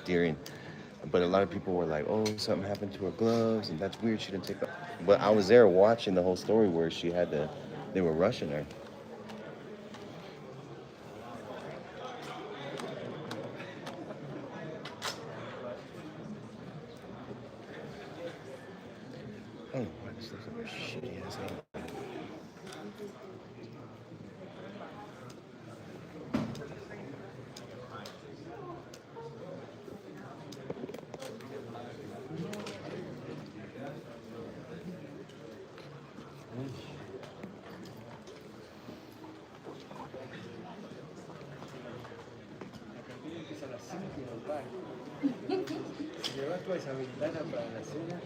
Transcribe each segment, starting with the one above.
during. But a lot of people were like, "Oh, something happened to her gloves, and that's weird. She didn't take them." But I was there watching the whole story where she had to. They were rushing her. I don't know why this looks like a shitty ass hand. Empieza a las 5 y no para. Si me vas tú a esa ventana para la cena.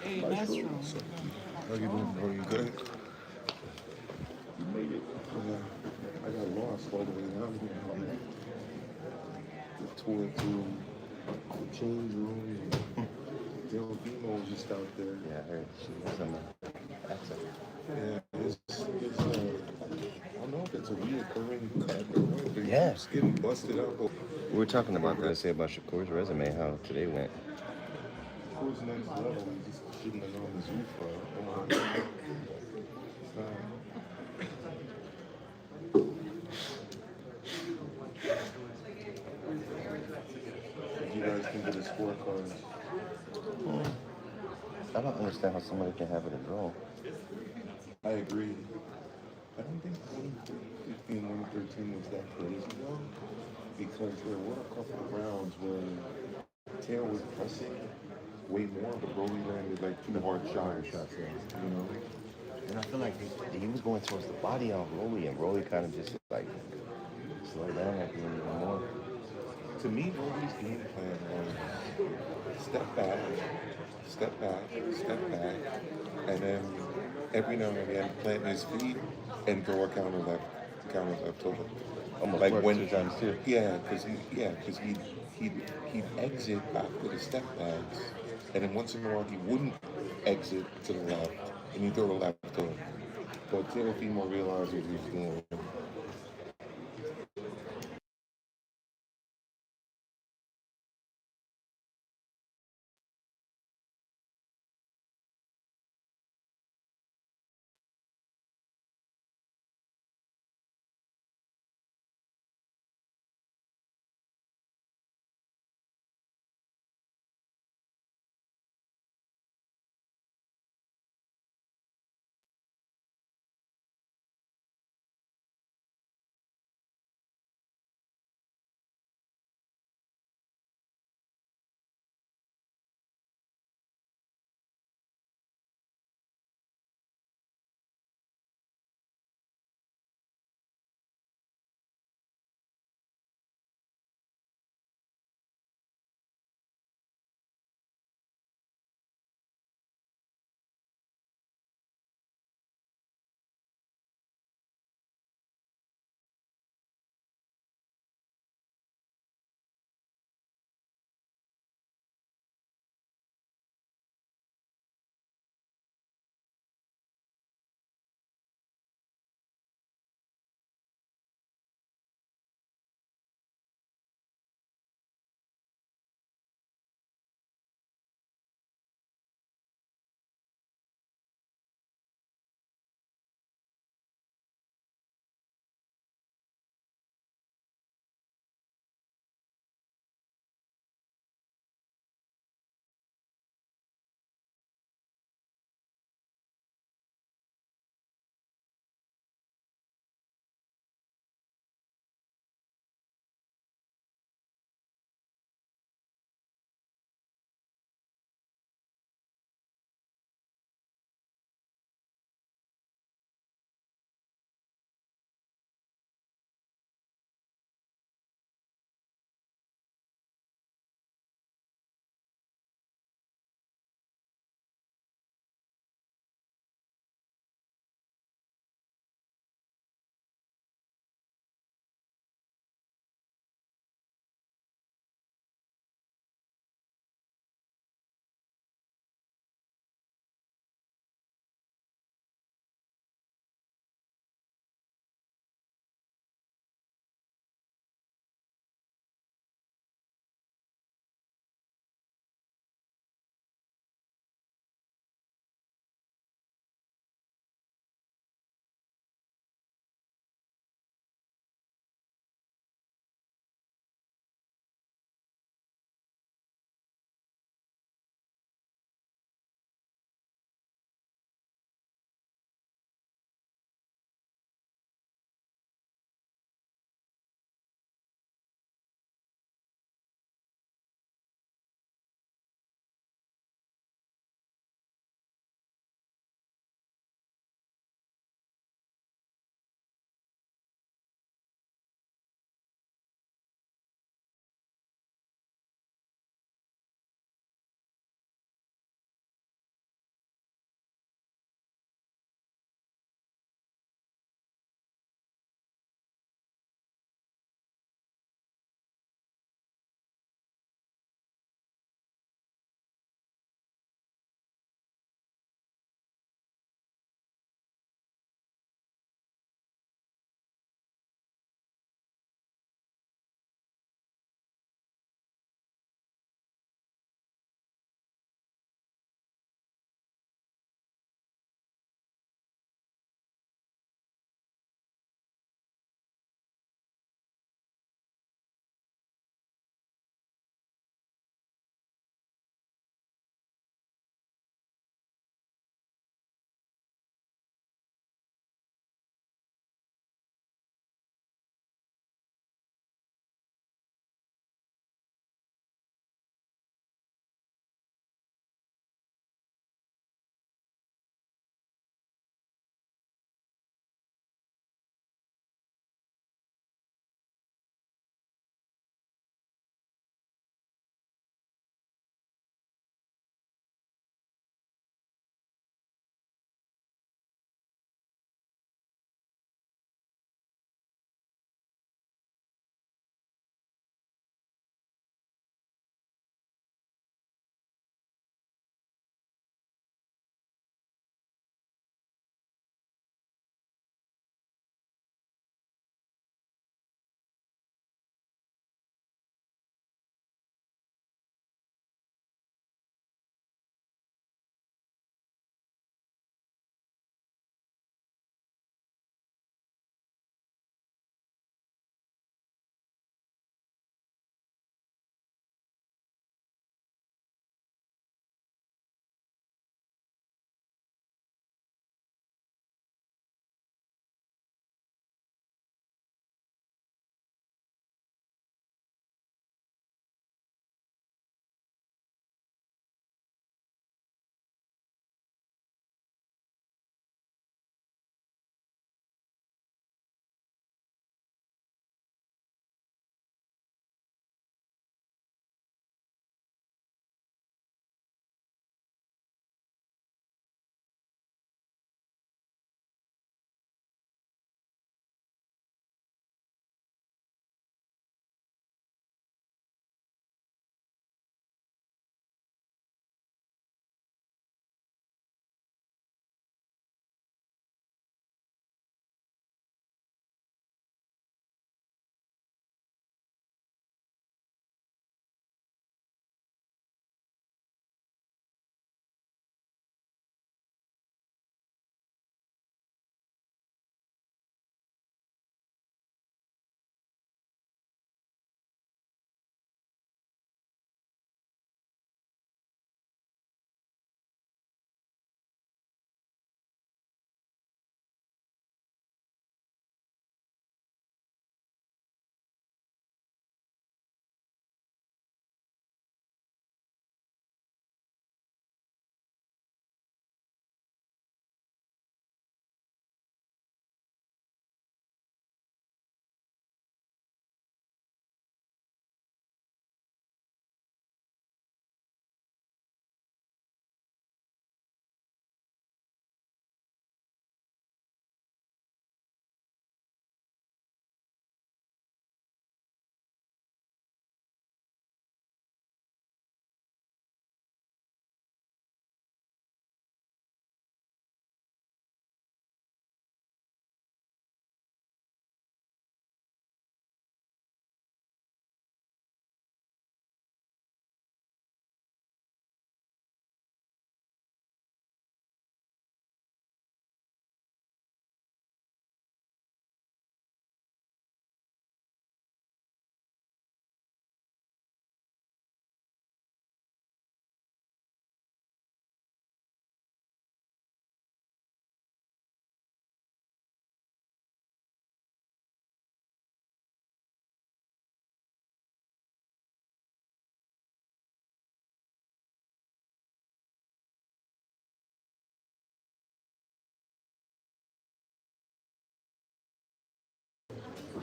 Hey, Nastro. How you doing, bro? You good? You made it. I got lost all the way down here. The tour to the change room. Teofimo was just out there. Yeah, I heard she has some accent. Yeah, I don't know if it's a reoccurring cut or what, but Yeah. it's getting busted up. We were talking about that. I say about Shakur's resume, how today went. Who's next level? He just shouldn't have known the Zufra. You guys can get a scorecard. I don't understand how somebody can have it a draw. I agree. I don't think 2015, 2013 was that crazy though, because there were a couple of rounds where Tail was pressing way more, but Rolly landed like two hard shots, you know? And I feel like he was going towards the body on Rolly, and Rolly kind of just like slowed down at the end even more. To me, Rolly's game plan was step back, step back, step back, and then every now and again plant his feet and throw a counter left over. Almost Like worked when, two times too. because he'd exit after the step backs, and then once in a while he wouldn't exit to the left, and he'd throw the left hook. But Teofimo realized what he was doing.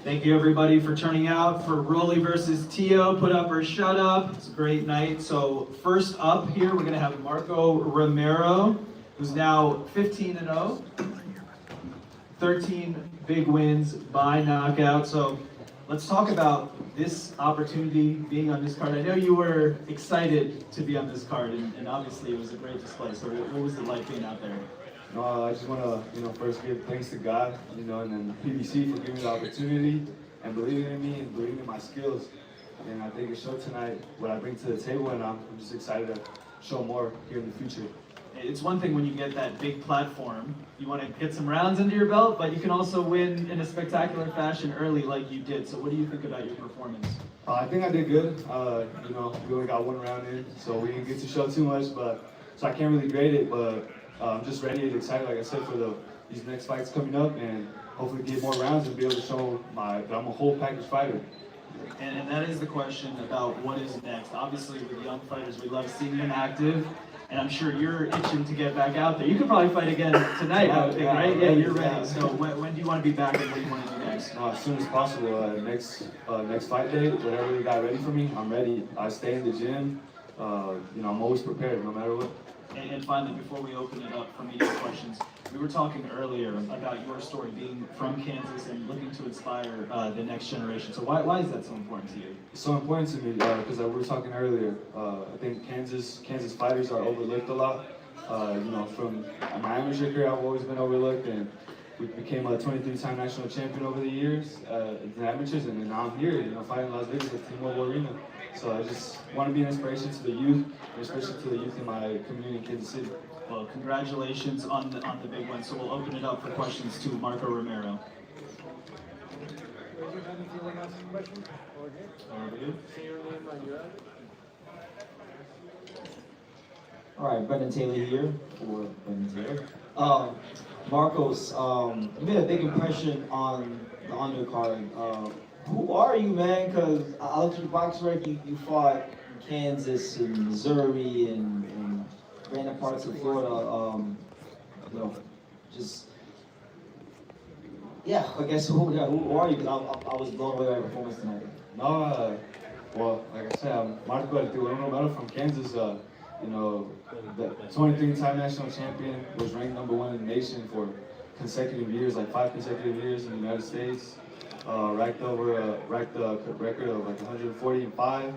Thank you everybody for turning out for Rolly versus Teo. Put up or shut up. It's a great night. So first up here, we're gonna have Marco Romero, who's now 15-0, 13 big wins by knockout. So let's talk about this opportunity being on this card. I know you were excited to be on this card, and obviously it was a great display. So what was it like being out there? No, I just want to, first give thanks to God, and then PBC for giving me the opportunity and believing in me and believing in my skills. And I think it showed tonight what I bring to the table, and I'm just excited to show more here in the future. It's one thing when you get that big platform, you want to get some rounds under your belt, but you can also win in a spectacular fashion early like you did. So what do you think about your performance? I think I did good. We only got one round in, so we didn't get to show too much, so I can't really grade it, but I'm just ready and excited, like I said, for these next fights coming up, and hopefully get more rounds and be able to show that I'm a whole package fighter. And that is the question about what is next. Obviously, with young fighters, we love seeing them active, and I'm sure you're itching to get back out there. You could probably fight again tonight, I would think, right? Yeah, you're ready. So when do you want to be back, and what do you want to do next? As soon as possible. Next fight day, whatever they got ready for me, I'm ready. I stay in the gym. I'm always prepared, no matter what. And finally, before we open it up for media questions, we were talking earlier about your story being from Kansas and looking to inspire the next generation. So why is that so important to you? It's so important to me because we were talking earlier. I think Kansas fighters are overlooked a lot. From my amateur career, I've always been overlooked, and we became a 23-time national champion over the years in the amateurs, and now I'm here, fighting in Las Vegas at T-Mobile Arena. So I just want to be an inspiration to the youth, and especially to the youth in my community in Kansas City. Well, congratulations on the big one. So we'll open it up for questions to Marco Romero. All right, Brendan Taylor here for Brendan Taylor. Marcos, you made a big impression on the undercard. Who are you, man? Because I looked at your box record, you fought in Kansas and Missouri and random parts of Florida. I guess who are you? Because I was blown away by your performance tonight. No, like I said, I'm Marco Romero from Kansas. The 23-time national champion, was ranked #1 in the nation for consecutive years, like 5 consecutive years in the United States. Racked a record of like 140-5,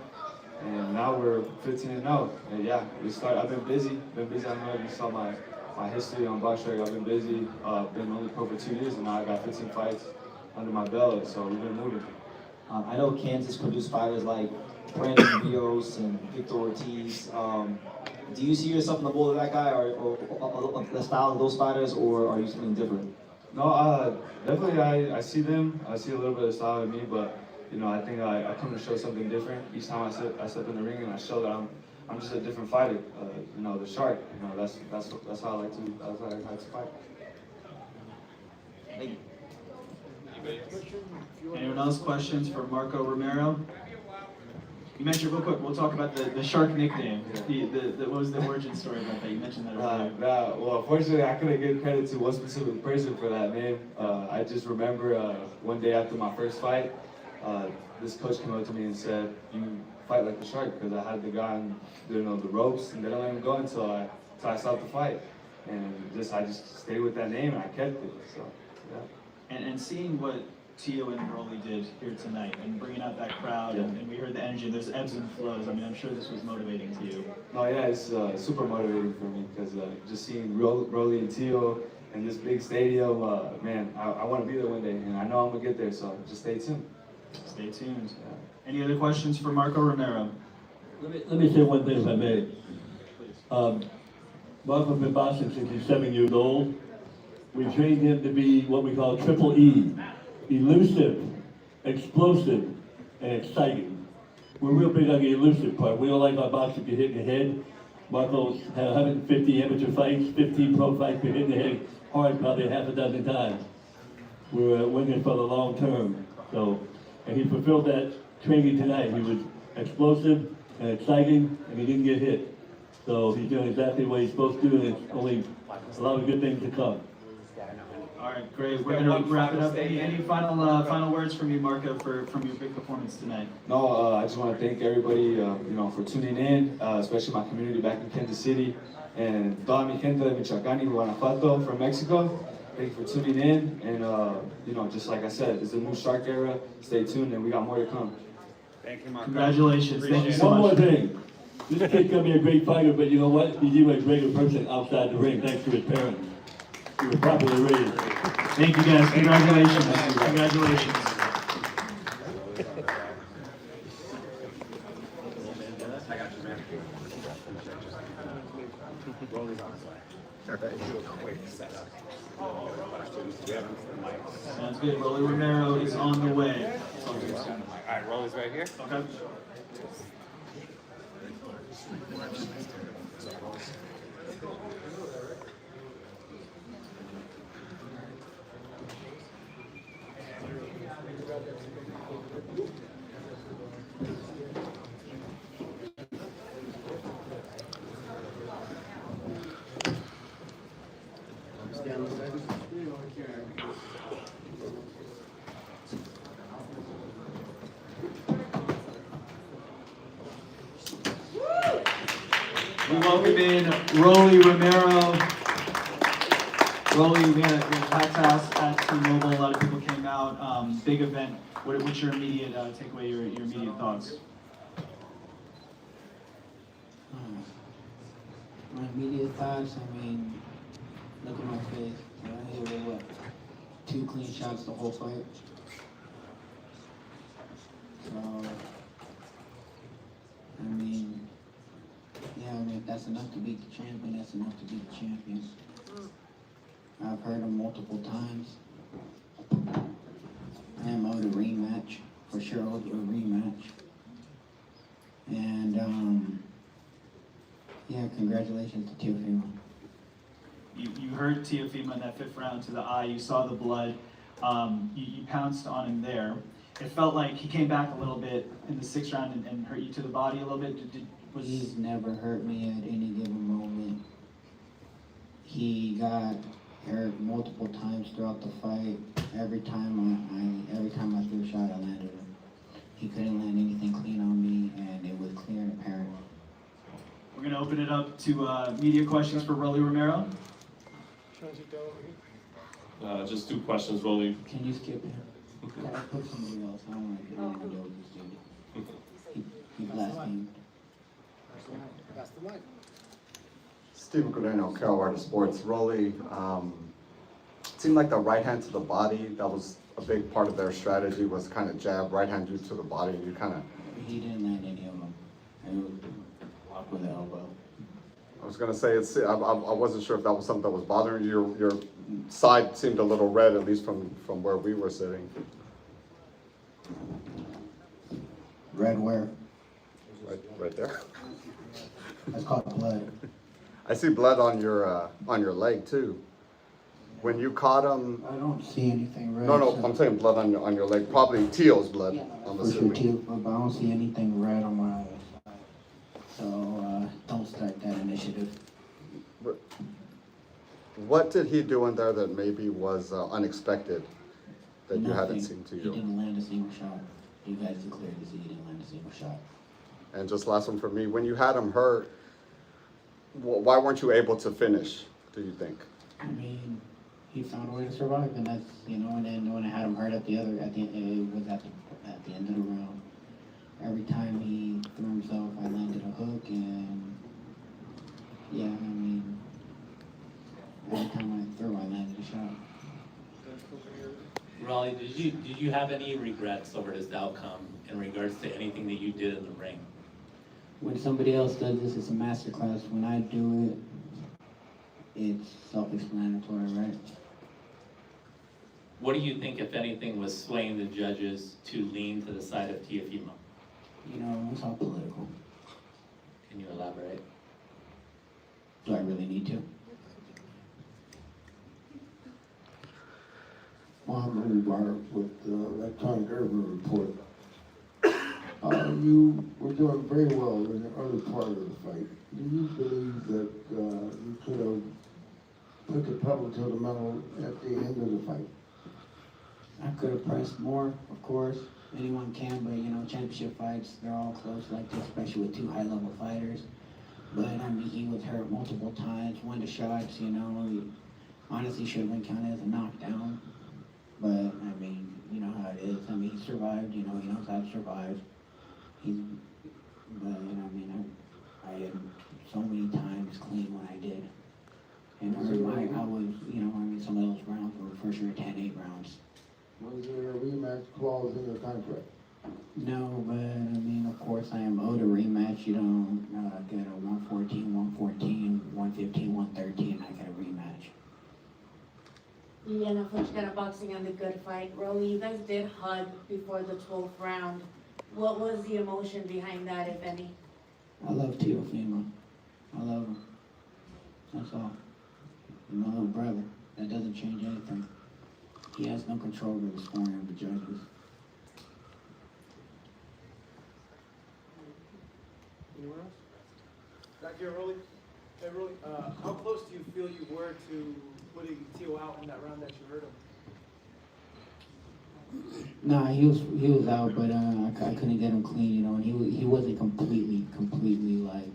and now we're 15-0. And yeah, I've been busy. I don't know if you saw my history on BoxRec. I've been busy. Been only pro for 2 years, and now I got 15 fights under my belt. So we've been moving. I know Kansas produced fighters like Brandon Rios and Victor Ortiz. Do you see yourself in the mold of that guy, or the style of those fighters, or are you something different? No, definitely I see them. I see a little bit of style in me, but I think I come to show something different each time I step in the ring, and I show that I'm just a different fighter. The shark. That's how I like to fight. Thank you. Anyone else questions for Marco Romero? You mentioned real quick. We'll talk about the shark nickname. What was the origin story about that? You mentioned that earlier. Well, unfortunately, I couldn't give credit to one specific person for that name. I just remember one day after my first fight, this coach came up to me and said, "You fight like the shark," because I had the guy on the ropes and they don't let him go until I stopped the fight. And I just stayed with that name and I kept it. So yeah. And seeing what Teo and Rolly did here tonight and bringing out that crowd, and we heard the energy, there's ebbs and flows. I mean, I'm sure this was motivating to you. No, yeah, it's super motivating for me because just seeing Rolly and Teo in this big stadium, man, I want to be there one day, and I know I'm going to get there, so just stay tuned. Stay tuned. Any other questions for Marco Romero? Let me say one thing if I may. Marco's been boxing since he's 7 years old. We trained him to be what we call triple E. Elusive, explosive, and exciting. We're real big on the elusive part. We don't like our boxers to get hit in the head. Marco's had 150 amateur fights, 15 pro fights, been hit in the head hard probably half a dozen times. We're winning for the long term. And he fulfilled that training tonight. He was explosive and exciting, and he didn't get hit. So he's doing exactly what he's supposed to, and it's only a lot of good things to come. All right, great. We're gonna wrap it up. Any final words from you, Marco, from your big performance tonight? No, I just want to thank everybody, for tuning in, especially my community back in Kansas City, and toda mi gente de Michoacán y Guanajuato from Mexico. Thank you for tuning in, and just like I said, it's a new Shark era. Stay tuned, and we got more to come. Thank you, Marco. Congratulations. Thank you so One more much. thing. This kid's gonna be a great fighter, but you know what? He's even a greater person outside the ring, thanks to his parents. He was properly raised. Thank you, guys. Congratulations. Congratulations. Sounds good. Rolly Romero is on the way. All right, Rolly's right here. Okay. We welcome in Rolly Romero. Rolly, we had a packed house at T-Mobile. A lot of people came out. Big event. What's your immediate takeaway? Your immediate thoughts? My immediate thoughts, I mean, look at my face. I hit with what? 2 clean shots the whole fight. So, I mean, if that's enough to beat the champion, that's enough to beat the champion. I've heard him multiple times. I am owed a rematch, for sure owed a rematch. And, congratulations to Teofimo. You hurt Teofimo in that 5th round to the eye. You saw the blood. You pounced on him there. It felt like he came back a little bit in the 6th round and hurt you to the body a little bit. He's never hurt me at any given moment. He got hurt multiple times throughout the fight. Every time I threw a shot, I landed him. He couldn't land anything clean on me, and it was clear and apparent. We're going to open it up to media questions for Rolly Romero. Just 2 questions, Rolly. Can you skip him? I put somebody else. I don't want to get anything to do with this dude. He blasphemed. Pass the mic. Steve Guarino, Carolina Sports. Rolly, it seemed like the right hand to the body, that was a big part of their strategy, was kind of jab, right hand you to the body, and you kind of... He didn't land any of them. It was blocked with the elbow. I was going to say, I wasn't sure if that was something that was bothering you. Your side seemed a little red, at least from where we were sitting. Red where? Right there. That's called blood. I see blood on your leg, too. When you caught him... I don't see anything red. No, so- I'm saying blood on your leg. Probably Teo's blood, I'm For sure, assuming. too, but I don't see anything red on my side. So, don't start that initiative. What did he do in there that maybe was unexpected that you hadn't Nothing. seen to He you? didn't land a single shot. You guys declared to see he didn't land a single shot. And just last one for me, when you had him hurt, why weren't you able to finish, do you think? I mean, he found a way to survive, and that's, and then when I had him hurt it was at the end of the round. Every time he threw himself, I landed a hook, and every time I threw, I landed a shot. Raleigh, did you have any regrets over this outcome in regards to anything that you did in the ring? When somebody else does this, it's a masterclass. When I do it, it's self-explanatory, right? What do you think, if anything, was swaying the judges to lean to the side of Teofimo? It's all political. Can you elaborate? Do I really need to? Mohammed Mubarak with the Electronic Urban Report. You were doing very well in the early part of the fight. Do you believe that you could have put the pedal to the metal at the end of the fight? I could have pressed more, of course. Anyone can, but you know, championship fights, they're all close like this, especially with two high-level fighters. But I mean, he was hurt multiple times, won the shots, you know. He honestly should have been counted as a knockdown. But I mean, you know how it is. I mean, he survived, you know, he knows how to survive. He's, but you know, I mean, I had so many times clean when I did. And I was, you know, I mean, some of those rounds were for sure 10-8 rounds. Was there a rematch clause in your contract? No, but I mean, of course, I am owed a rematch. You don't get a 114, 114, 115, 113. I get a rematch. Yeah, no, forget about boxing and the good fight. Rolly, you guys did hug before the 12th round. What was the emotion behind that, if any? I love Teofimo. I love him. That's all. He's my little brother. That doesn't change anything. He has no control over the scoring of the judges. Anyone else? Back here, Rolly. Hey, Rolly, how close do you feel you were to putting Teo out in that round that you hurt him? Nah, he was out, but I couldn't get him clean, you know, and he wasn't completely like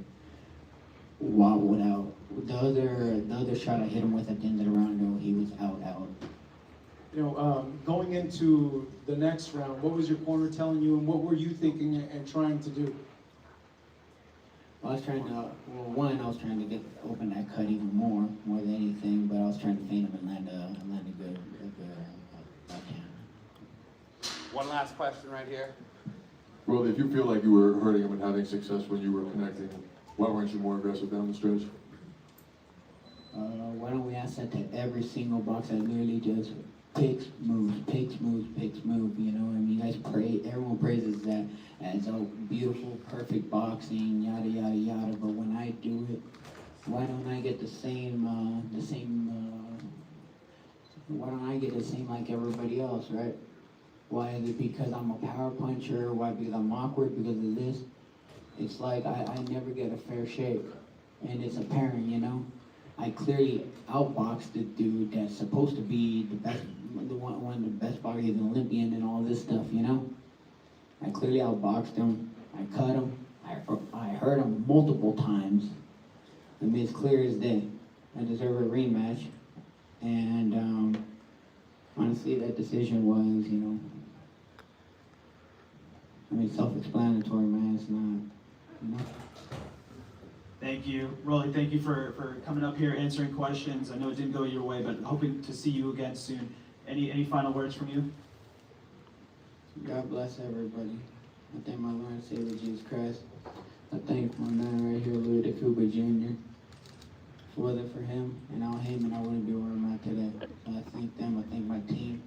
wobbled out. The other shot I hit him with at the end of the round, though, he was out. You know, going into the next round, what was your corner telling you, and what were you thinking and trying to do? I was trying to, I was trying to open that cut even more than anything, but I was trying to feint him and land a good backhand. One last question right here. Well, if you feel like you were hurting him and having success when you were connecting, why weren't you more aggressive down the stretch? Why don't we ask that to every single boxer that literally just picks, moves, you know? I mean, you guys pray, everyone praises that as a beautiful, perfect boxing, yada, yada, yada, but when I do it, why don't I get the same like everybody else, right? Why is it because I'm a power puncher? Why? Because I'm awkward? Because of this? It's like I never get a fair shake, and it's apparent, you know? I clearly outboxed the dude that's supposed to be the best, one of the best boxers, he's an Olympian and all this stuff, you know? I clearly outboxed him, I cut him, I hurt him multiple times. I mean, it's clear as day. I deserve a rematch, and honestly, that decision was, you know, I mean, self-explanatory, man. It's not, you know. Thank you. Rolly, thank you for coming up here, answering questions. I know it didn't go your way, but hoping to see you again soon. Any final words from you? God bless everybody. I thank my Lord and Savior Jesus Christ. I thank my man right here, Louis DeCuba Jr. If it wasn't for him and Al Heyman, I wouldn't be where I'm at today. So I thank them. I thank my team,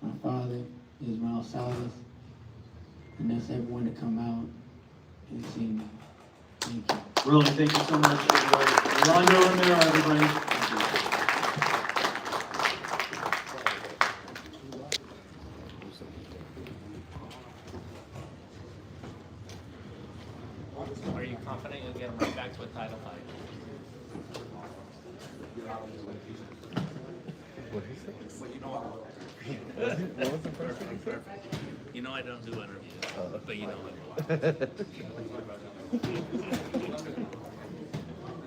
my father, Ismael Salas, and that's everyone to come out and see me. Thank you. Rolly, thank you so much. Rolando Romero, everybody. Are you confident you'll get him right back to a title fight? What did he say? Well, you know what? What was the first thing? Perfect. You know I don't do interviews, but you know it.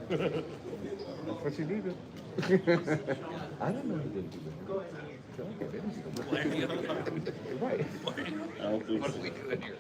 That's what you needed. I don't know who did do that. Why are you up here? Right. I don't think What so. are we doing here?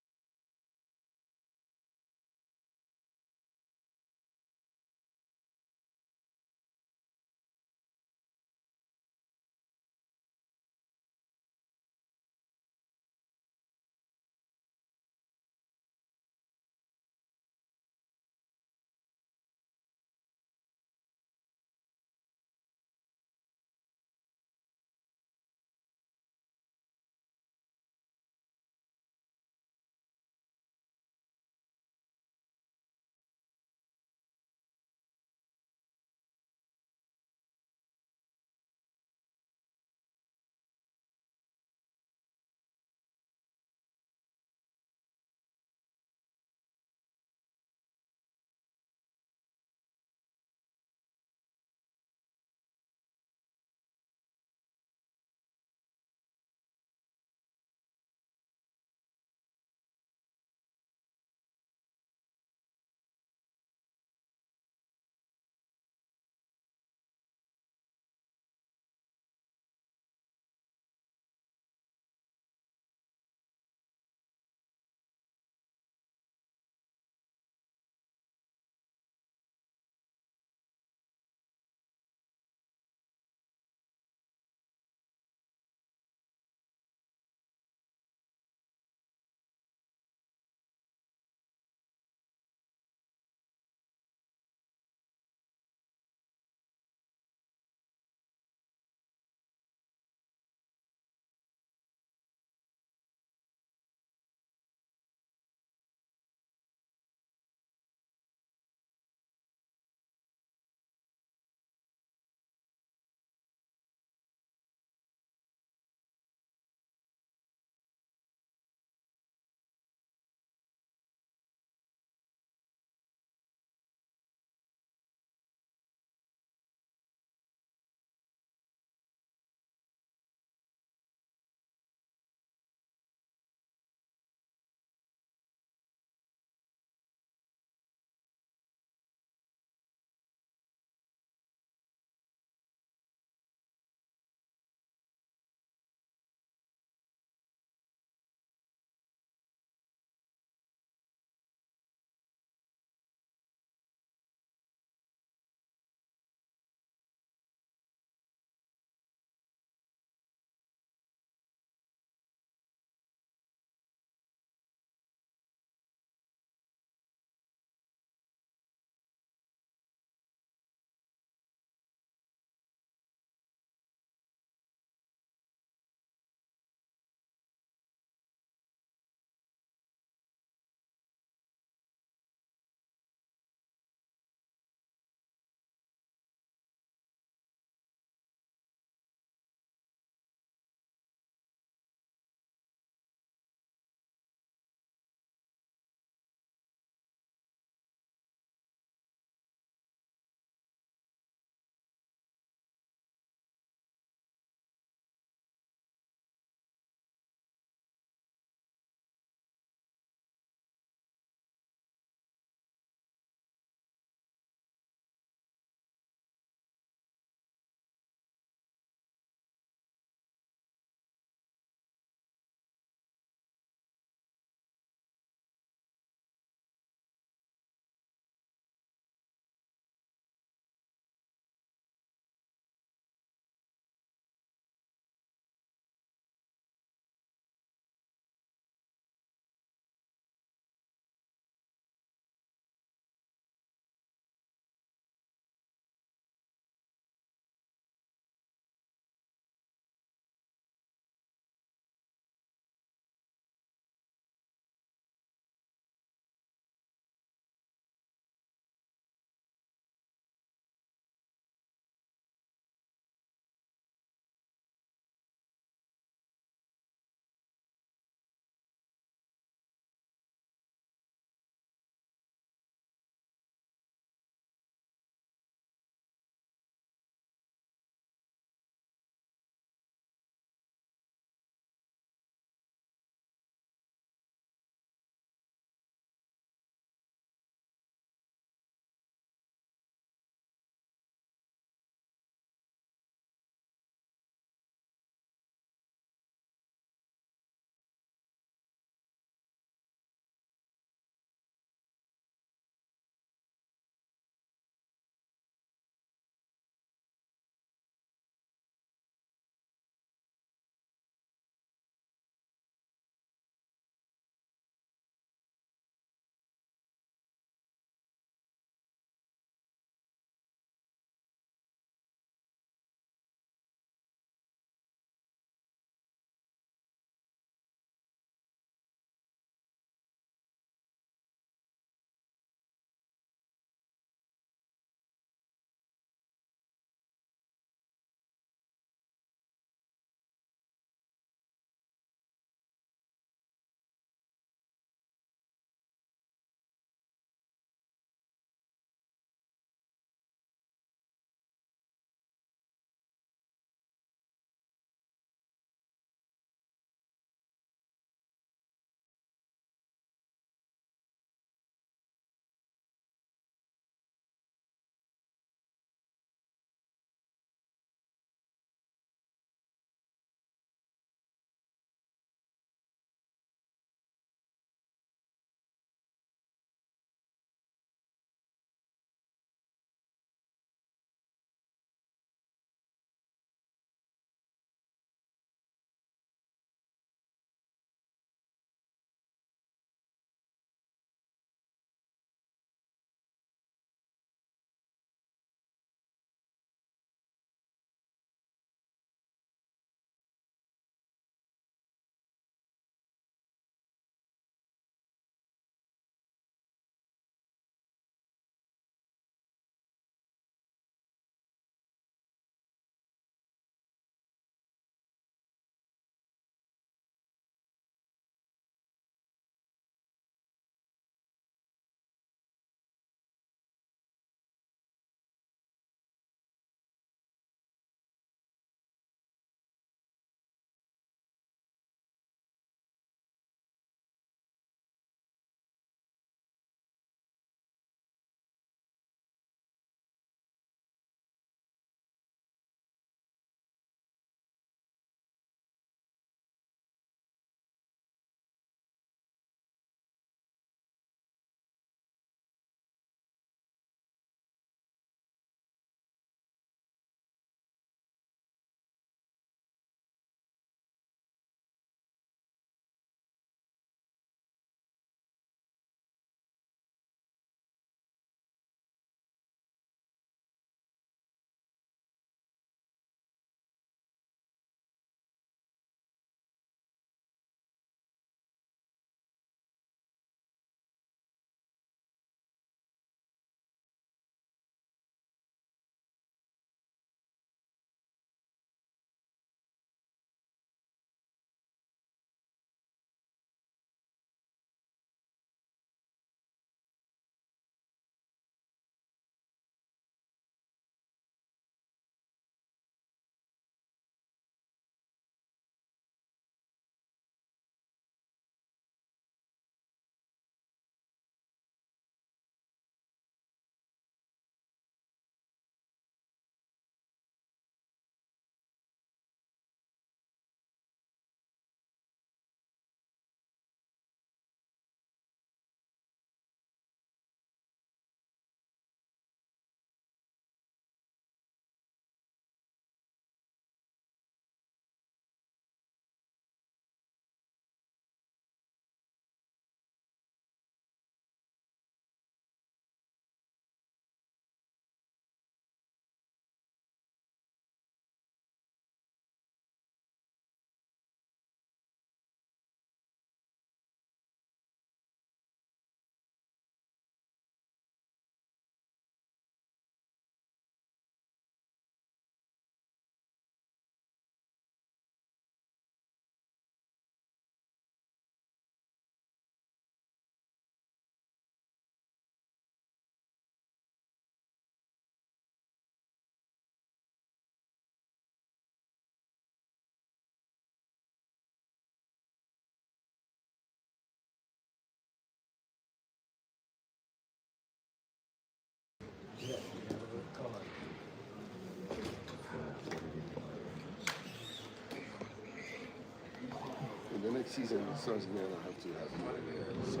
next season starts again, I have to have you so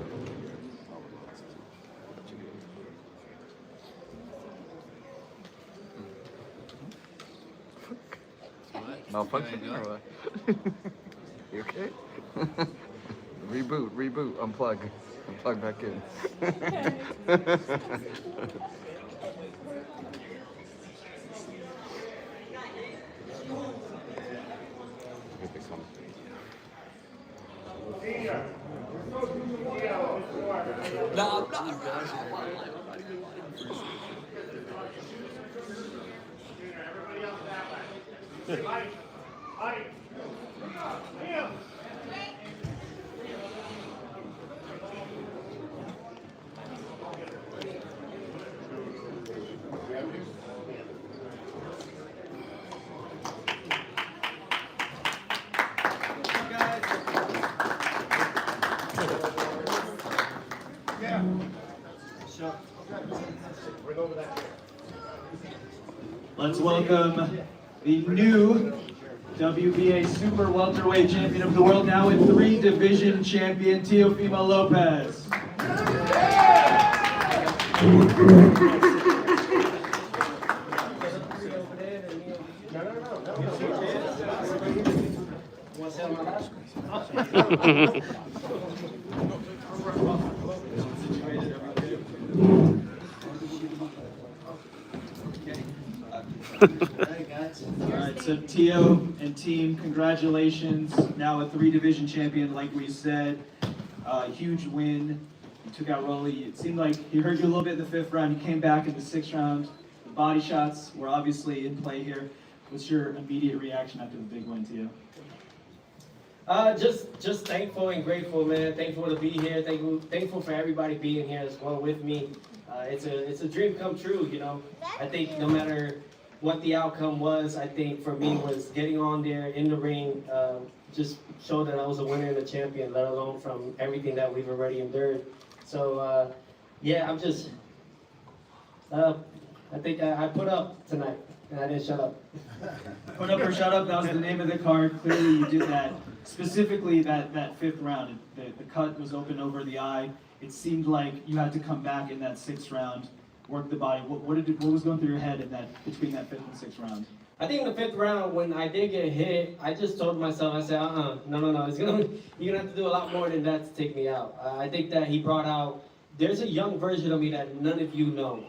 Malfunction or what? You okay? Reboot, unplug back in. Let's welcome the new WBA Super Welterweight Champion of the World, now in 3 division champion, Teofimo Lopez. Alright, so Teo and team, congratulations. Now a 3 division champion, like we said. Huge win. You took out Rolly. It seemed like he hurt you a little bit in the 5th round. You came back in the 6th round. The body shots were obviously in play here. What's your immediate reaction after the big win, Teo? Just thankful and grateful, man. Thankful to be here. Thankful for everybody being here as well with me. It's a dream come true, you know. I think no matter what the outcome was, I think for me was getting on there in the ring, just showed that I was a winner and a champion, let alone from everything that we've already endured. So yeah, I'm just, I think I put up tonight and I didn't shut up. Put up or shut up, that was the name of the card. Clearly you did that. Specifically that 5th round, the cut was open over the eye. It seemed like you had to come back in that 6th round, work the body. What was going through your head in between that 5th and 6th round? I think in the 5th round, when I did get hit, I just told myself, I said, no, you're gonna have to do a lot more than that to take me out. I think that he brought out, there's a young version of me that none of you know.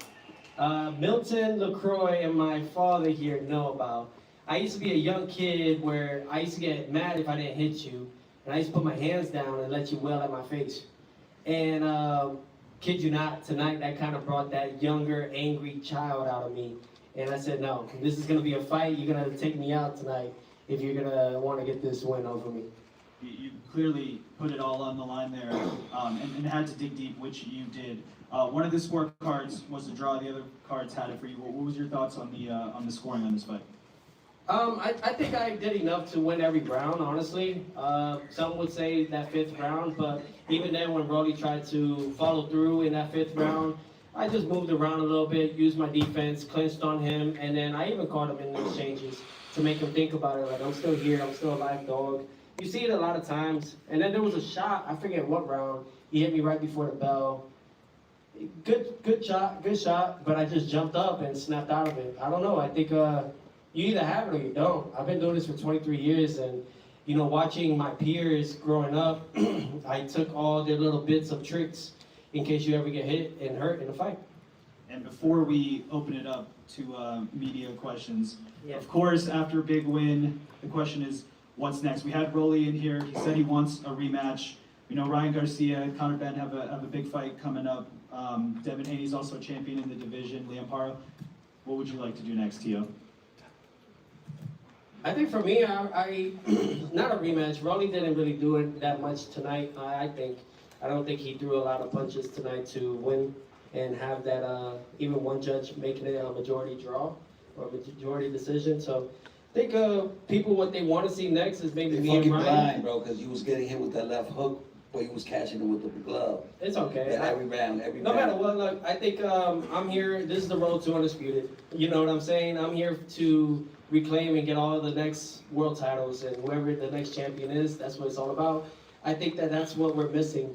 Milton, LaCroix, and my father here know about. I used to be a young kid where I used to get mad if I didn't hit you, and I used to put my hands down and let you wail at my face. And kid you not, tonight that kind of brought that younger, angry child out of me. And I said, no, this is going to be a fight. You're going to take me out tonight if you're going to want to get this win over me. You clearly put it all on the line there and had to dig deep, which you did. One of the scorecards was a draw. The other cards had it for you. What was your thoughts on the scoring on this fight? I think I did enough to win every round, honestly. Some would say that 5th round, but even then when Brody tried to follow through in that 5th round, I just moved around a little bit, used my defense, clinched on him, and then I even caught him in the exchanges to make him think about it, like, I'm still here, I'm still a live dog. You see it a lot of times. And then there was a shot, I forget what round, he hit me right before the bell. Good shot, but I just jumped up and snapped out of it. I don't know, I think you either have it or you don't. I've been doing this for 23 years, and you know, watching my peers growing up, I took all their little bits of tricks in case you ever get hit and hurt in a fight. And before we open it up to media questions, Yeah. of course, after a big win, the question is, what's next? We had Rolly in here. He said he wants a rematch. We know Ryan Garcia and Conor Ben have a big fight coming up. Devin Haney's also a champion in the division. Liam Parra, what would you like to do next, Teo? I think for me, I not a rematch. Rolly didn't really do it that much tonight, I think. I don't think he threw a lot of punches tonight to win and have that, even one judge making it a majority draw or majority decision. So I think people, what they want to see next is maybe me and Ryan. Blind, bro, because you was getting hit with that left hook where you was catching it with the glove. It's okay. Yeah, every round. No matter what, look, I think I'm here, this is the road to undisputed. You know what I'm saying? I'm here to reclaim and get all the next world titles, and whoever the next champion is, that's what it's all about. I think that that's what we're missing.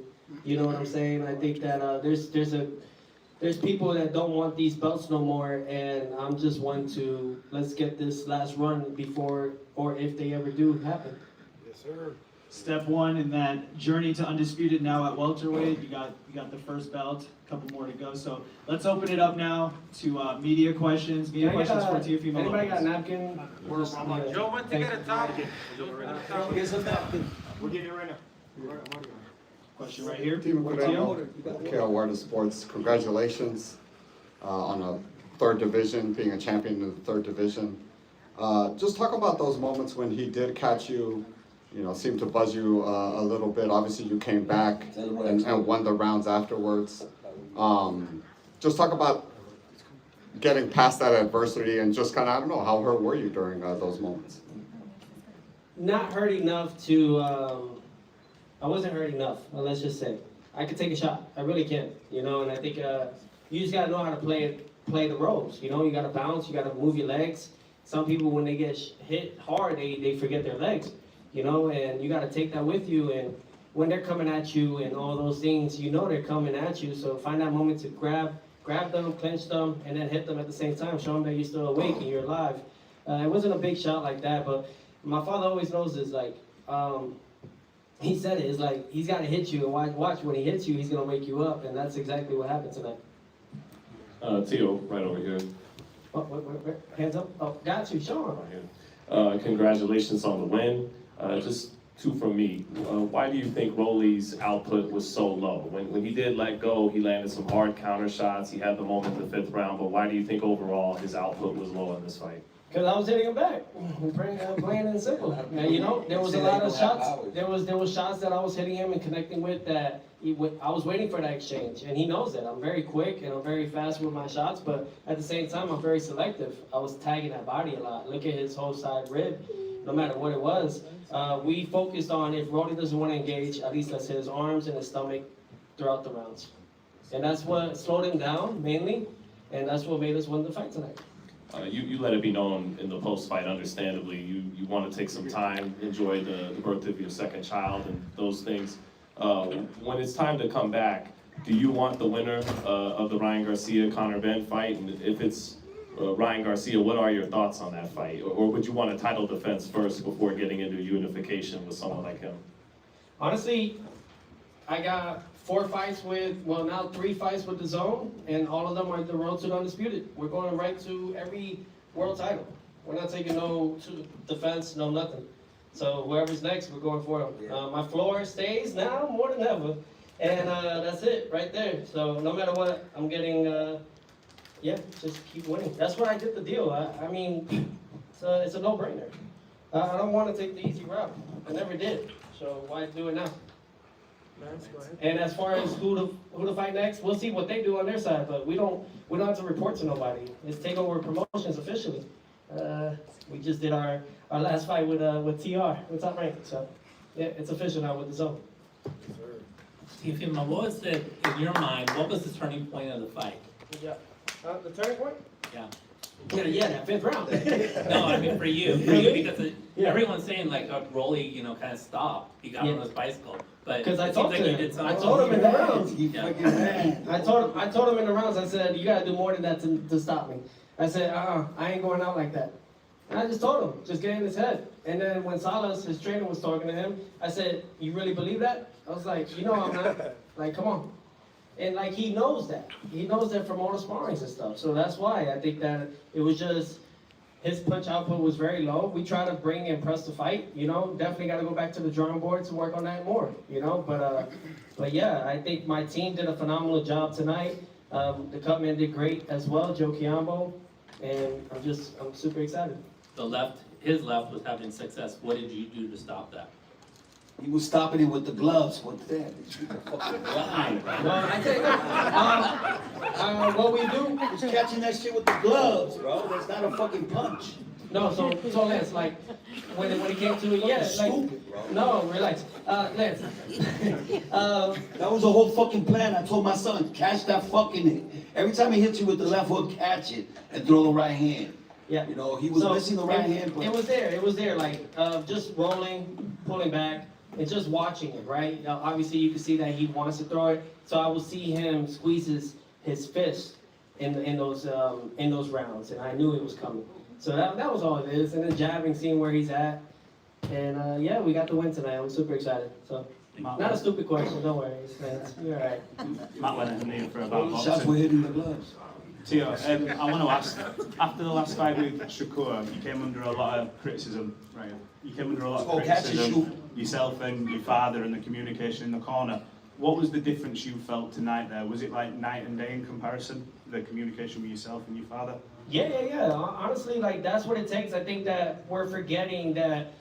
You know what I'm saying? I think that there's people that don't want these belts no more, and I'm just one to let's get this last run before or if they ever do happen. Yes, sir. Step one in that journey to undisputed now at welterweight. You got the first belt, a couple more to go. So let's open it up now to media questions. Media questions for Teofimo Lopez. Anybody got a napkin? Joe went to get a top. Get some napkin. We're getting it right now. Question right here. KL Sports, congratulations on a third division, being a champion in the third division. Just talk about those moments when he did catch you, seemed to buzz you a little bit. Obviously, you came back and won the rounds afterwards. Just talk about getting past that adversity and just kind of, I don't know, how hurt were you during those moments? Not hurt enough to, I wasn't hurt enough, let's just say. I could take a shot, I really can, and I think you just gotta know how to play the roles, you gotta bounce, you gotta move your legs. Some people, when they get hit hard, they forget their legs, and you gotta take that with you, and when they're coming at you and all those things, they're coming at you, so find that moment to grab them, clench them, and then hit them at the same time, show them that you're still awake and you're alive. It wasn't a big shot like that, but my father always knows this, he said it, it's like, he's gotta hit you, and watch when he hits you, he's gonna wake you up, and that's exactly what happened tonight. Teo, right over here. Oh, wait, hands up, oh, got you, Sean. Congratulations on the win. Just two from me. Why do you think Rolly's output was so low? When he did let go, he landed some hard counter shots, he had the moment in the 5th round, but why do you think overall his output was low in this fight? Because I was hitting him back, plain and simple. There was a lot of shots. There was shots that I was hitting him and connecting with that I was waiting for that exchange, and he knows that. I'm very quick and I'm very fast with my shots, but at the same time, I'm very selective. I was tagging that body a lot. Look at his whole side rib, no matter what it was. We focused on if Rolly doesn't want to engage, at least let's hit his arms and his stomach throughout the rounds. And that's what slowed him down, mainly, and that's what made us win the fight tonight. You let it be known in the post-fight, understandably, you want to take some time, enjoy the birth of your second child and those things. When it's time to come back, do you want the winner of the Ryan Garcia-Conor Benn fight? And if it's Ryan Garcia, what are your thoughts on that fight? Or would you want a title defense first before getting into unification with someone like him? Honestly, I got 3 fights with the Zone, and all of them are the road to the undisputed. We're going right to every world title. We're not taking no defense, no nothing. So whoever's next, we're going for them. My floor stays now more than ever, and that's it right there. So no matter what, I'm getting, just keep winning. That's why I did the deal. I mean, it's a no-brainer. I don't want to take the easy route. I never did. So why do it now? And as far as who to fight next, we'll see what they do on their side, but we don't have to report to nobody. It's Takeover Promotions officially. We just did our last fight with TR, with Top Rank. So yeah, it's official now with the Zone. Teofimo, what was in your mind, what was the turning point of the fight? Yeah. The turning point? Yeah. Yeah, that 5th round. No, I mean for you, because everyone's saying like Rolly, kind of stopped. He got on his bicycle, but because I it told seems like him, he did something. I told him in the rounds. Yeah. I told him in the rounds. I said, you gotta do more than that to stop me. I said, I ain't going out like that. And I just told him, just get in his head. And then when Salas, his trainer, was talking to him, I said, you really believe that? I was like, I'm not. Like, come on. And like, he knows that. He knows that from all the sparrings and stuff. So that's why I think that it was just, his punch output was very low. We try to bring and press the fight, definitely got to go back to the drawing board to work on that more, but yeah, I think my team did a phenomenal job tonight. The Cutman did great as well, Joe Chiambo, and I'm super excited. His left was having success. What did you do to stop that? He was stopping it with the gloves. What's that? What we do is catching that shit with the gloves, bro. That's not a fucking punch. No, so Lance, like when it came to it, yeah, like stupid, bro. No, relax, Lance. That was the whole fucking plan. I told my son, catch that fucking. Every time he hits you with the left hook, catch it and throw the right hand. Yeah. He was missing the right hand. But It was there, like just rolling, pulling back, and just watching it, right? Now, obviously, you can see that he wants to throw it, so I will see him squeeze his fist in those rounds, and I knew it was coming. So that was all it is, and then jabbing, seeing where he's at, and yeah, we got the win tonight. I'm super excited. So. Not a stupid question, don't worry. You're all right. Matt Lennon here for about Shots were hitting the gloves. Tio, I want to ask, after the last fight with Shakur, you came under a lot of criticism, right? You came under a lot of criticism, yourself and your father and the communication in the corner. What was the difference you felt tonight there? Was it like night and day in comparison, the communication with yourself and your father? Yeah. Honestly, like, that's what it takes. I think that we're forgetting that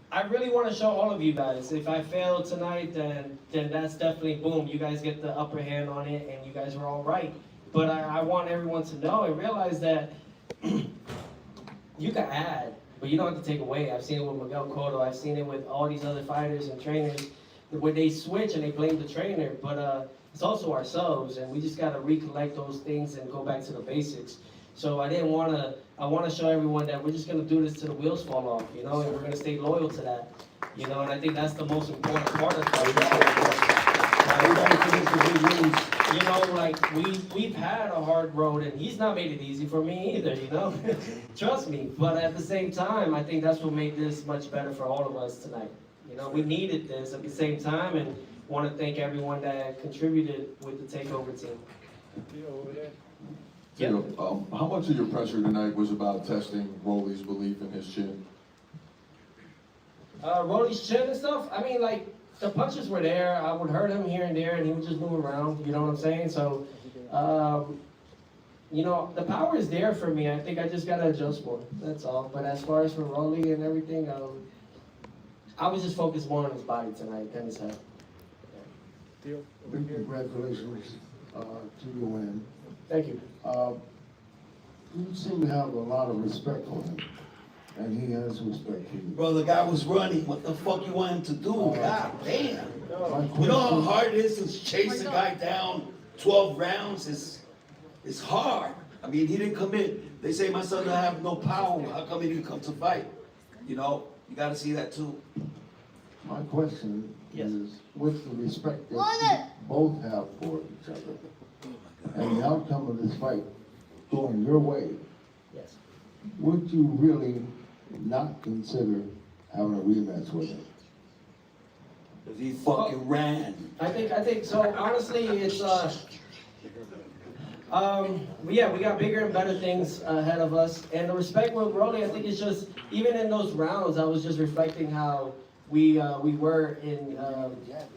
I really want to show all of you guys. If I fail tonight, then that's definitely, boom, you guys get the upper hand on it, and you guys were all right. But I want everyone to know and realize that you can add, but you don't have to take away. I've seen it with Miguel Cotto. I've seen it with all these other fighters and trainers, where they switch and they blame the trainer. But it's also ourselves, and we just got to recollect those things and go back to the basics. So I want to show everyone that we're just going to do this till the wheels fall off, and we're going to stay loyal to that, and I think that's the most important part of it. Like, we've had a hard road, and he's not made it easy for me either, Trust me. But at the same time, I think that's what made this much better for all of us tonight. We needed this at the same time, and want to thank everyone that contributed with the TakeOver team. Yeah. How much of your pressure tonight was about testing Rolly's belief in his chin? Rolly's chin and stuff, I mean, like, the punches were there. I would hurt him here and there, and he would just move around, you know what I'm saying? So, the power is there for me. I think I just got to adjust more, that's all. But as far as for Rolly and everything, I was just focused more on his body tonight than his head. Big congratulations to your win. Thank you. You seem to have a lot of respect for him, and he has respect for you. Bro, the guy was running. What the fuck you want him to do? God damn. You know how hard it is to chase a guy down 12 rounds? It's hard. I mean, he didn't come in. They say my son don't have no power. How come he didn't come to fight? You got to see that too. My question is, with the respect that you both have for each other, and the outcome of this fight going your way, yes, would you really not consider having a rematch with him? Because he fucking ran. I think so. Honestly, it's yeah, we got bigger and better things ahead of us. And the respect with Rolly, I think it's just, even in those rounds, I was just reflecting how we were in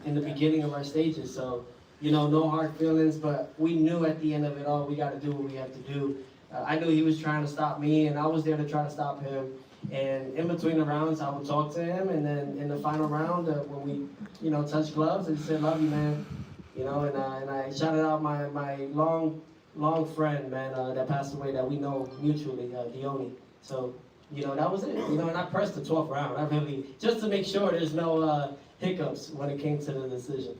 the beginning of our stages. So, no hard feelings, but we knew at the end of it all, we got to do what we have to do. I knew he was trying to stop me, and I was there to try to stop him. And in between the rounds, I would talk to him, and then in the final round, when we, touched gloves, I said, "Love you, man." And I shouted out my long friend, man, that passed away, that we know mutually, Dione. So, that was it. And I pressed the 12th round. I really, just to make sure there's no hiccups when it came to the decision.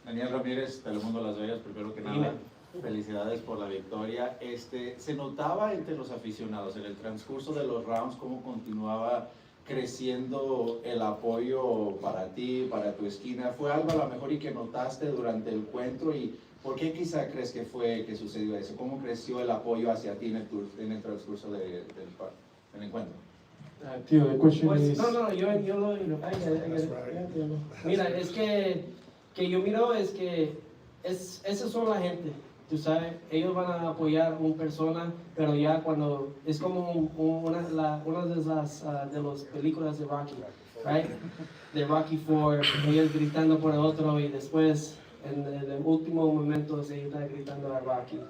Daniel Ramírez, Telemundo Las Vegas, primero que nada, felicidades por la victoria. Se notaba entre los aficionados en el transcurso de los rounds cómo continuaba creciendo el apoyo para ti, para tu esquina. ¿Fue algo a lo mejor y que notaste durante el encuentro? ¿Y por qué quizá crees que fue que sucedió eso? ¿Cómo creció el apoyo hacia ti en el transcurso del encuentro? Tío, the question is... No, yo I get it. Mira, es que yo miro, es que esas son la gente, tú sabes, ellos van a apoyar a una persona, pero ya cuando, es como una de las películas de Rocky, right? De Rocky 4, ellos gritando por el otro, y después, en el último momento, ellos están gritando a Rocky.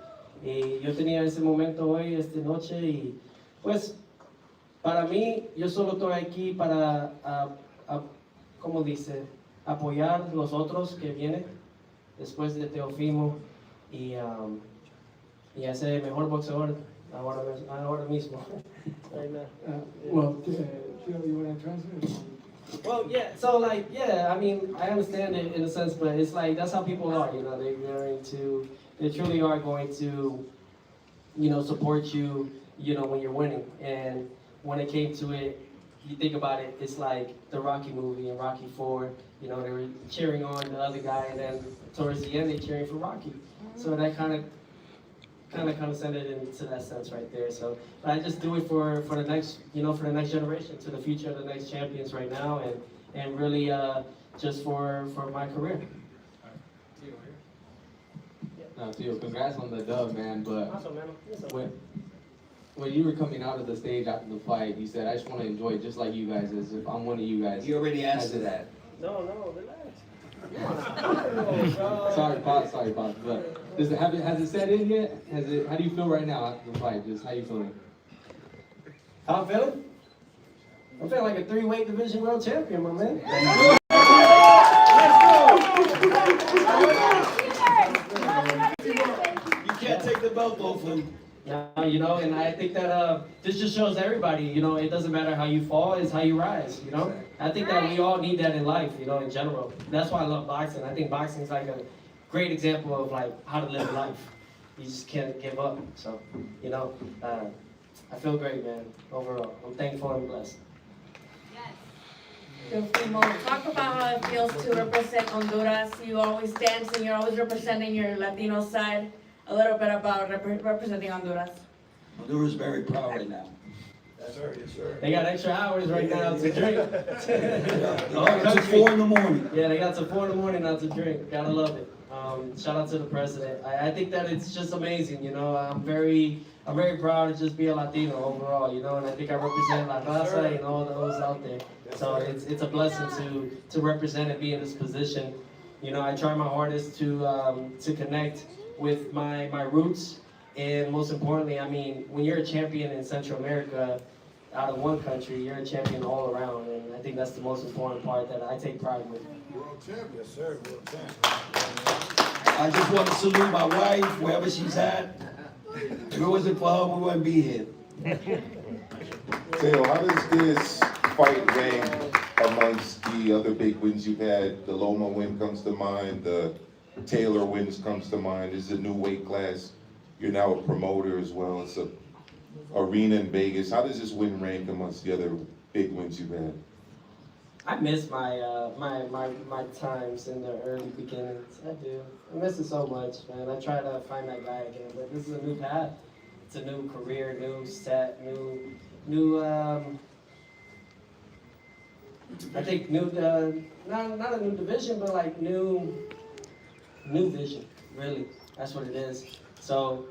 Y yo tenía ese momento hoy, esta noche, y pues, para mí, yo solo estoy aquí para, ¿cómo dice? Apoyar los otros que vienen después de Teofimo y ese mejor boxeador ahora mismo. Well, you want to translate? Well, yeah, so like, yeah, I mean, I understand it in a sense, but it's like, that's how people are, they truly are going to, support you, when you're winning. And when it came to it, you think about it, it's like the Rocky movie and Rocky 4, you know, they were cheering on the other guy, and then towards the end, they're cheering for Rocky. So that kind of sent it into that sense right there. So, but I just do it for the next, you know, for the next generation, to the future of the next champions right now, and really just for my career. No, Teo, congrats on the dub, man. But when you were coming out of the stage after the fight, you said, "I just want to enjoy it just like you guys, as if I'm one of you guys." You already answered that. No, relax. Sorry, Boss. But has it set in yet? How do you feel right now after the fight? Just how you feeling? How I'm feeling? I'm feeling like a 3-weight division world champion, my man. You can't take the belt off him. You know, and I think that this just shows everybody, you know, it doesn't matter how you fall, it's how you rise, you know? I think that we all need that in life, you know, in general. That's why I love boxing. I think boxing is like a great example of like how to live life. You just can't give up. So, you know, I feel great, man, overall. I'm thankful and blessed. Teofimo, talk about how it feels to represent Honduras. You always dance and you're always representing your Latino side. A little bit about representing Honduras. Honduras is very proud right now. Yes, sir. Yes, sir. They got extra hours right now to drink. Until 4 in the morning. Yeah, they got till 4 in the morning now to drink. Gotta love it. Shout out to the president. I think that it's just amazing, you know. I'm very proud to just be a Latino overall, you know, and I think I represent La Raza and all those out there. So it's a blessing to represent and be in this position. You know, I try my hardest to connect with my roots, and most importantly, I mean, when you're a champion in Central America, out of one country, you're a champion all around, and I think that's the most important part that I take pride with. World champion, sir. World champion. I just want to salute my wife, wherever she's at. If it wasn't for her, we wouldn't be here. Teo, how does this fight rank amongst the other big wins you've had? The Loma win comes to mind, the Taylor wins comes to mind. This is a new weight class. You're now a promoter as well. It's a arena in Vegas. How does this win rank amongst the other big wins you've had? I miss my my times in the early beginnings. I do. I miss it so much, man. I try to find that guy again, but this is a new path. It's a new career, new set, new I think new not a new division, but like new vision. Really, that's what it is. So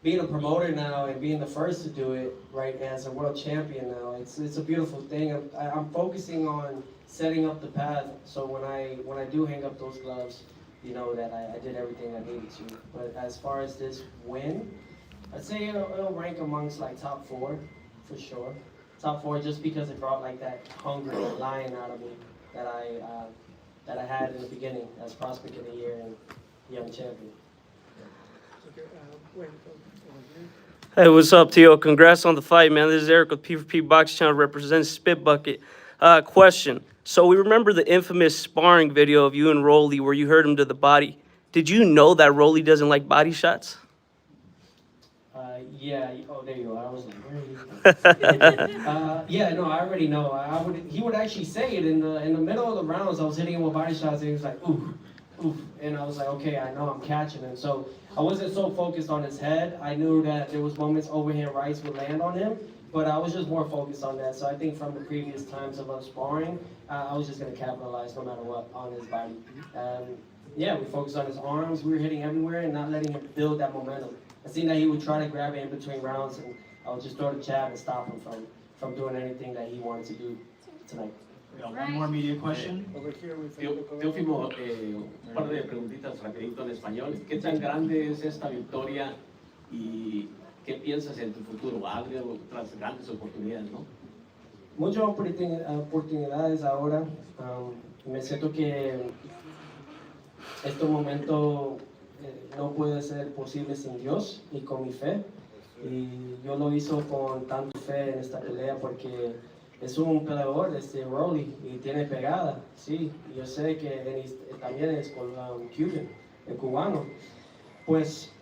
being a promoter now and being the first to do it, right, as a world champion now, it's a beautiful thing. I'm focusing on setting up the path, so when I do hang up those gloves, you know that I did everything I needed to. But as far as this win, I'd say it'll rank amongst like top 4, for sure. Top 4 just because it brought like that hunger, that lion out of me that I had in the beginning as prospect of the year and young champion. Hey, what's up, Teo? Congrats on the fight, man. This is Eric with P4P Box Channel, represents Spit Bucket. Question. So we remember the infamous sparring video of you and Rolly where you hurt him to the body. Did you know that Rolly doesn't like body shots? Yeah. Oh, there you go. I was like, where yeah, no, I already know. He would actually say it in the middle of the rounds. I was hitting him with body shots, and he was like, oof, oof, and I was like, okay, I know I'm catching him. So I wasn't so focused on his head. I knew that there was moments overhand rights would land on him, but I was just more focused on that. So I think from the previous times of us sparring, I was just gonna capitalize no matter what on his body. Yeah, we focused on his arms. We were hitting everywhere and not letting him build that momentum. I seen that he would try to grab it in between rounds, and I would just throw the jab and stop him from doing anything that he wanted to do tonight. One more media question. Teofimo, un par de preguntitas rapidito en español. ¿Qué tan grande es esta victoria y qué piensas en tu futuro? Abre otras grandes oportunidades, ¿no? Muchas oportunidades ahora. Me siento que este momento no puede ser posible sin Dios y con mi fe. Y yo lo hizo con tanta fe en esta pelea porque es un peleador, Rolly, y tiene pegada, sí. Yo sé que también es con Cuban, el cubano. Pues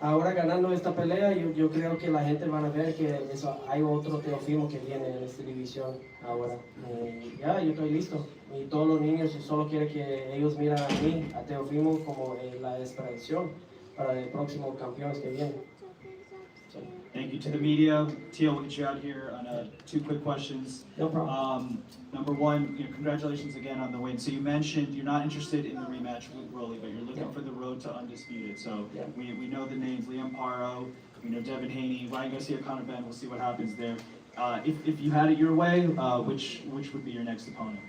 ahora ganando esta pelea, yo creo que la gente van a ver que hay otro Teofimo que viene en esta división ahora. Ya, yo estoy listo. Y todos los niños, yo solo quiero que ellos miren a mí, a Teofimo, como la inspiración para el próximo campeón que viene. So. Thank you to the media. Teo, we'll get you out here on 2 quick questions. No problem. Number one, congratulations again on the win. So you mentioned you're not interested in the rematch with Rolly, but you're looking for the road to undisputed. So we know the names, Liam Paro, we know Devin Haney, Ryan Garcia, Conor Ben. We'll see what happens there. If you had it your way, which would be your next opponent?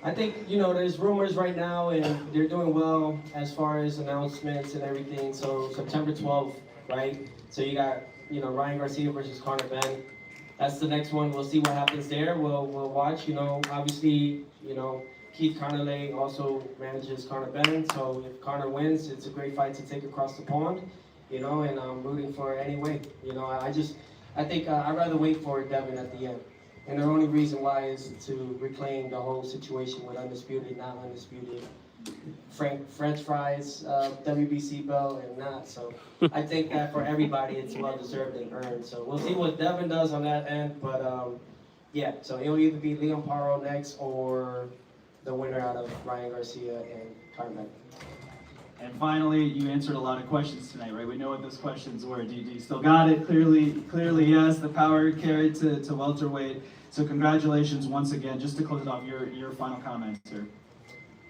I think, there's rumors right now, and they're doing well as far as announcements and everything. So September 12th, right? So you got, Ryan Garcia versus Conor Ben. That's the next one. We'll see what happens there. We'll watch. Obviously, Keith Connerly also manages Conor Ben. So if Conor wins, it's a great fight to take across the pond. And I'm rooting for it anyway. I think I'd rather wait for Devin at the end. And the only reason why is to reclaim the whole situation with undisputed, not undisputed. French fries, WBC belt, and not. So I think that for everybody, it's well deserved and earned. So we'll see what Devin does on that end. But yeah, so it'll either be Liam Paro next or the winner out of Ryan Garcia and Conor. And finally, you answered a lot of questions tonight, right? We know what those questions were. Do you still got it? Clearly, yes. The power carried to welterweight. So congratulations once again. Just to close off, your final comments, sir.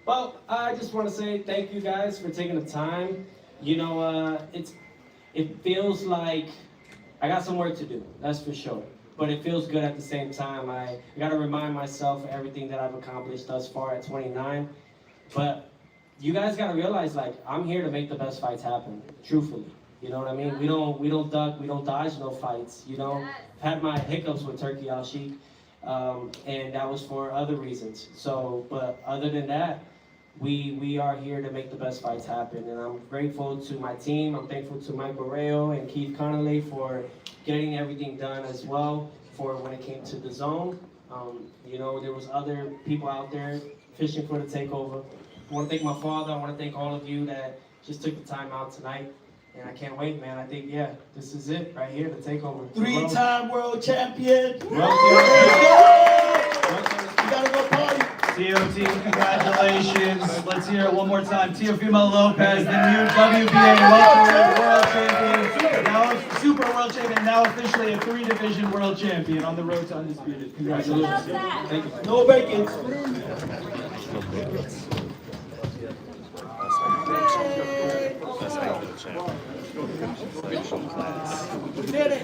Well, I just want to say thank you guys for taking the time. It feels like I got some work to do, that's for sure. But it feels good at the same time. I got to remind myself of everything that I've accomplished thus far at 29. But you guys got to realize, I'm here to make the best fights happen, truthfully. You know what I mean? We don't duck, we don't dodge no fights. Had my hiccups with Turkey Al-Sheikh, and that was for other reasons. So, but other than that, we are here to make the best fights happen. And I'm grateful to my team. I'm thankful to Mike Romero and Keith Connerly for getting everything done as well for when it came to the zone. There was other people out there fishing for the takeover. I want to thank my father. I want to thank all of you that just took the time out tonight. And I can't wait, man. I think, this is it right here, the takeover. 3-time world champion. You gotta go party. TOT, congratulations. Let's hear it one more time. Teofimo Lopez, the new WBA welterweight world champion, now a super world champion, now officially a 3-division world champion on the road to undisputed. Congratulations. Thank you. No bacon. Did it.